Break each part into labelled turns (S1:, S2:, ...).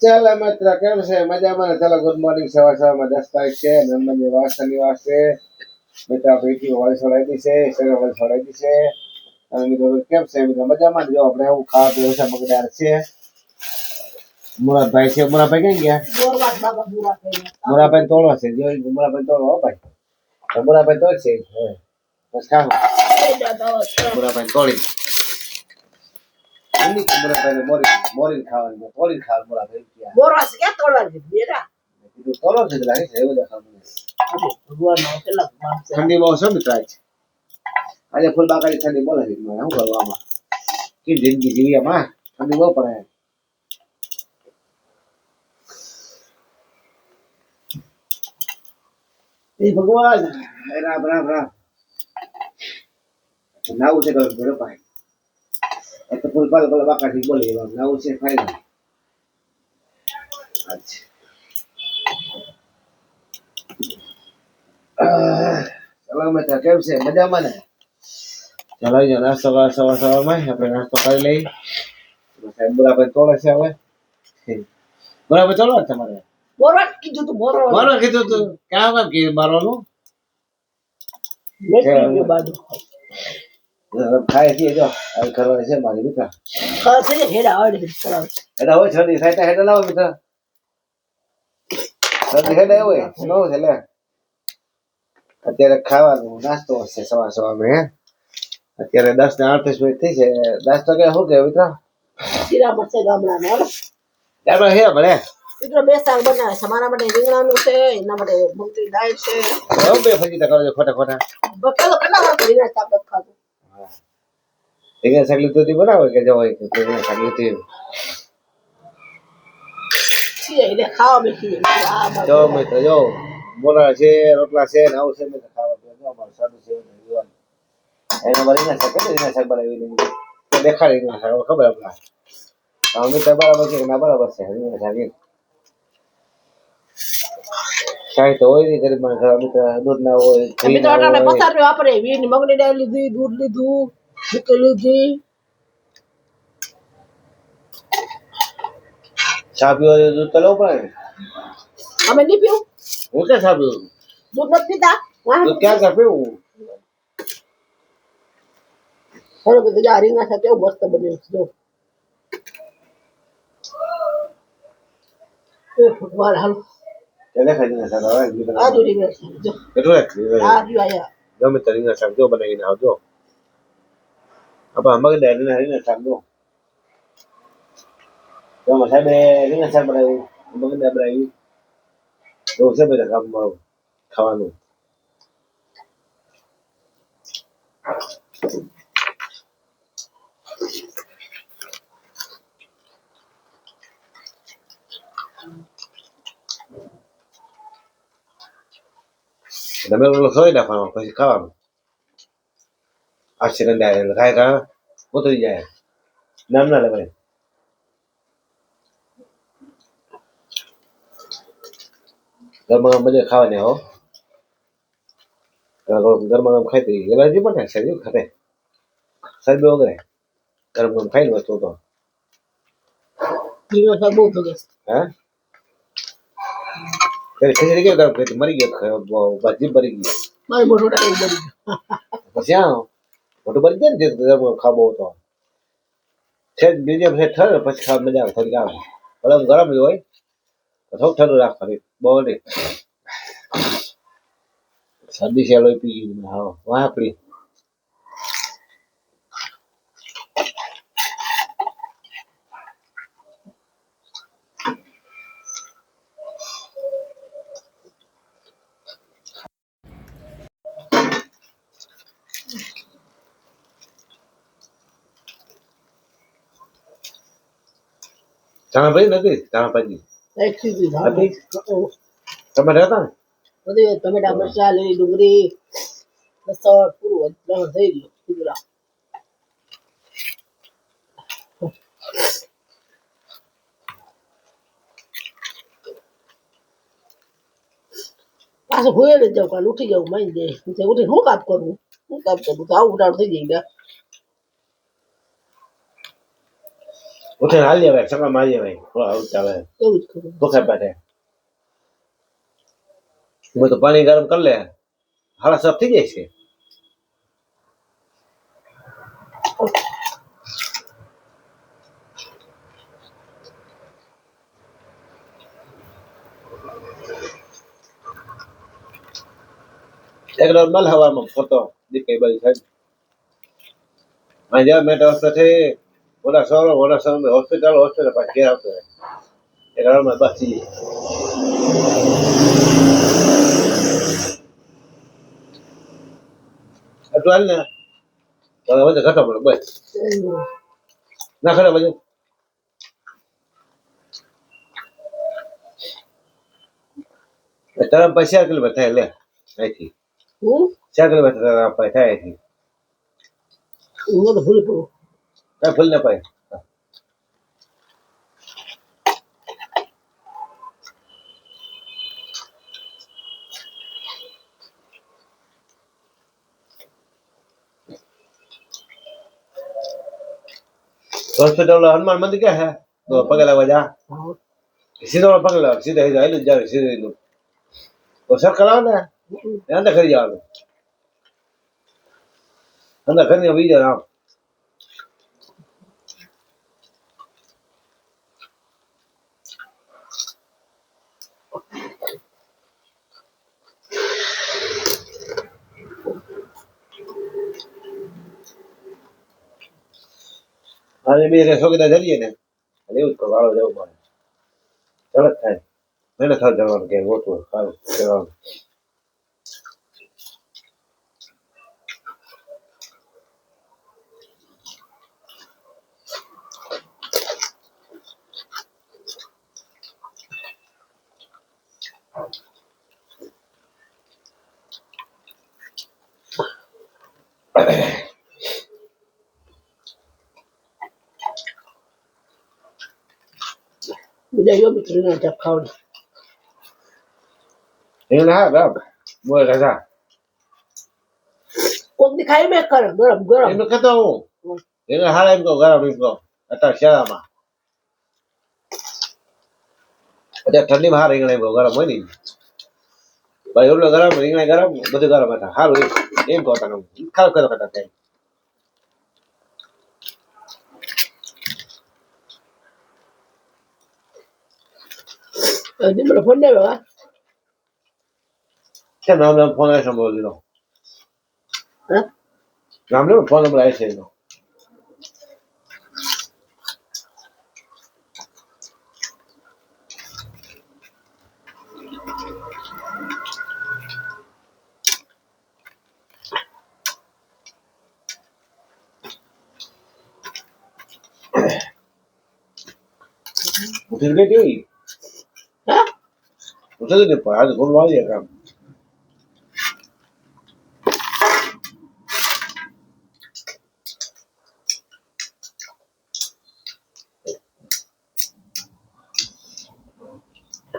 S1: ચાલો મિત્ર કેમ છે મજામાં ને ચાલો ગુડ મોર્નિંગ સવાર સવારમાં 10 તારીખ છે નર્મદે વાસની છે મિત્ર આપણી વાળી છોડાઈ છે સગા વાળી છોડાઈ છે અને મિત્રો કેમ છે મિત્રો મજામાં જો આપણે એવું ખાવા પીવું છે મગદાર છે મુરાદભાઈ છે મુરાદભાઈ ક્યાં ગયા મુરાદભાઈ તોડો છે જો મુરાદભાઈ તોડો હો ભાઈ મુરાદભાઈ તોડ છે બસ ખાવ મુરાદભાઈ તોડી મુરાદભાઈ મોરી ખાવાનું તોડી ખાવ મુરાદભાઈ
S2: બોરવા છે ક્યાં તોડવા છે બેરા
S1: કીધું તોડો છે લાગે છે એવું દેખાતું
S2: ભગવાનનો કેટલા માન છે
S1: ઠંડી બહુ છે મિત્ર આજે ફૂલ બાકાની ઠંડી બોલે છે શું કરવા આમાં કે જિંદગી જીવી આમાં ઠંડી બહુ પડે એ ભગવાન રામ રામ રામ નાવું છે ઘરે પાય તો ફૂલ પાલ પેલા બાકાથી બોલી નાવું છે ફાઈનલ ચાલો મિત્ર કેમ છે મજામાં ને ચાલો નાસ્તો સવારમાં આપણે નાસ્તો કરી લઈ સાહેબ બરાબર તોડે છે હવે બરાબર ચાલો તમારે
S2: બોરવા કીધું તું બોરવા
S1: કીધું તું ક્યાં કામ કે મારવાનું
S2: મેં બાજુ
S1: ખાય છે જો આ કરવાની છે મારી મિત્ર
S2: ખાસ છે હેડા આવડે ચલાવ
S1: એટલે હવે છડી સાઈટા હેડા લાવો મિત્ર છડી હેડા હોય નો છે લે અત્યારે ખાવાનું નાસ્તો હશે સવારમાં હે અત્યારે 10:38 મિનિટ થઈ છે નાસ્તો કે શું કે મિત્ર
S2: શીરા મળશે ગામડાના
S1: આપણે હે ભલે
S2: મિત્રો બે શાક બનાવે છે મારા માટે રીંગણાનું છે એના માટે મગની દાળ છે
S1: હવે બે ફજી કરો ખોટા ખોટા
S2: બકેલો કેટલા વાર રીંગણા શાક ખાધું
S1: રીંગણા શાક લીધું બનાવે કે જો રીંગણા શાક લીધું
S2: એટલે ખાવા બેસી
S1: જો મિત્ર જો બોલા છે રોટલા છે ને આવું છે મિત્ર ખાવા પીવા અમારું સાદું છે એના બારી ના શકે રીંગણા શાક બનાવી દેખાડી રીંગણા શાક ખબર આપણા મિત્ર બરાબર છે કે ના બરાબર છે રીંગણા શાક શાય તો હોય નહીં ગરીબ માણસ મિત્ર દૂધ ના હોય
S2: મિત્રો આપણે પસાર વાપરે વીન મગની દાળ લીધી દૂધ લીધું ભૂકી લીધી
S1: ચા પીવા દૂધ તો લેવું પડે
S2: અમે નહીં પીવું
S1: હું ક્યાં ચા પીવું
S2: દૂધ નથી પીતા
S1: દૂધ ક્યાં ચા પીવું
S2: હવે બધું આ રીંગણા શાક કેવું મસ્ત બન્યું છે જો ભગવાન હાલ
S1: એટલે ખાઈ ના શાક હવે
S2: આજુ રીંગણા શાક જો
S1: કેટલું રાખી
S2: આજુ આયા
S1: ગમે તે રીંગણા શાક જો બનાવીને આવજો આપણે મગની દાળ રીંગણા શાક જો સાહેબ રીંગણા શાક બનાવ્યું મગની દાળ બનાવી એવું છે બધા કામ ખાવાનું તમે ઓલો ખોઈ નાખવાનું પછી ખાવાનું આશ્ચર્ય જાય એટલે ખાય ખા ઉતરી જાય નામ ના લેવાય ઘરમાં મજા ખાવાની હો ગરમા ગરમ ખાઈ હતી એલર્જી પણ થાય શરીર ખાતે શરદી વગેરે ગરમ ગરમ ખાઈ લો તો
S2: રીંગણા શાક બહુ થઈ
S1: હા ખીચડી કેવી ગરમ ખાઈ મરી ગયો ભાજી મરી ગઈ
S2: મારી મોટો ટાઈમ બની
S1: પછી આ મોટું બની જાય ને ગરમ ગરમ ખાવો તો છે મીડિયમ છે ઠરે પછી ખાવા મજા આવે થોડીક આવે ગરમ ગરમ હોય તો થોડુંક ઠંડુ રાખવાનું બહુ નહીં શરદી છે લોહી પી ગઈ હા વાહ આપડી ચાણાભાઈ નથી ચાણાભાઈ
S2: એક સીધી
S1: હતી તમે રહેતા ને
S2: બધી ટમેટા મરચા લીલી ડુંગળી લસણ પૂરું બધું થઈ ગયું સીધું પાછું ભૂયે જ જાઉં કાલ ઉઠી જાઉં માઈ દે ઉઠી શું કામ કરવું તો આવું ઉટાડું થઈ જાય
S1: ઉઠીને હાલીએ ભાઈ સકા મારીએ ભાઈ આવું ચાલે
S2: એવું જ કરું.
S1: ભૂખા પેટે હું તો પાણી ગરમ કરી લે હાડા સાફ થઈ જાય છે એક નોર્મલ હવામાં ફોટો દીકરી બધી સાહેબ આજે મેં તો વસ્તુથી ઓલા સૌરો હોસ્પિટલ પાછી ઘેર આવતો રહે એક નોર્મલ બસ જઈએ એટલું હાલ ને તો બધે ઘટો પડે બસ ના ખરે બધું તરફ પછી 4 કિલોમીટર થાય લે અહીંથી
S2: હું
S1: 4 કિલોમીટર થાય અહીંથી
S2: હું તો ભૂલી પડું.
S1: કઈ ભૂલ ના પાય હોસ્પિટલ હનુમાન મંદિર ક્યાં હે તો પગે લાગવા જા
S2: હા.
S1: સીધો પગે લાગ સીધા સીધા હેલું જ જાવે સીધું સીધું તો સર્કલ આવે ને અંદર ખરી જવાનું અંદર ખરીને બીજો આમ અને બીજે સોગીતા જઈએ ને એટલે એવું જ કરો વાળો જવું પડે ચડક થાય મહેનત થાય જવાનું કે ગોઠવું સારું જવાનું
S2: બીજા યો મિત્ર ના ચા ખાવડ
S1: એને હા બરાબર બોલ રાજા
S2: કોક દી ખાઈ મેં કર ગરમ ગરમ
S1: એનું કહેતો હું એને હારા એમ કહો ગરમ એમ કહો અત્યારે શિયાળામાં અત્યારે ઠંડીમાં હાર રીંગણા એમ કહો ગરમ હોય ને ભાઈ એટલો ગરમ રીંગણા ગરમ બધું ગરમ હતા સારું એમ કહો તને ખાવ કરો કરતા થાય
S2: દીમડો ફોન ને વા
S1: કેમ રામ રામ ફોન આવે બોલી લો
S2: હા
S1: રામ રામ ફોન નંબર આવે છે એનો ઉઠી ગઈ કેવી
S2: હા
S1: ઉઠી ગઈ પણ આજે ઘણું વાળી કામ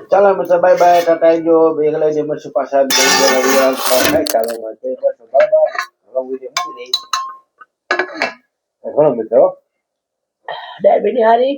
S1: ચાલો મિત્રો બાય બાય ટાટા જો બેગલા જે મસ્ત પાછા થાય ચાલો માટે બસ બાય બાય હવે વિડિયો મૂકી દઈ ઘણો મિત્રો
S2: ડાયાબિટી હારી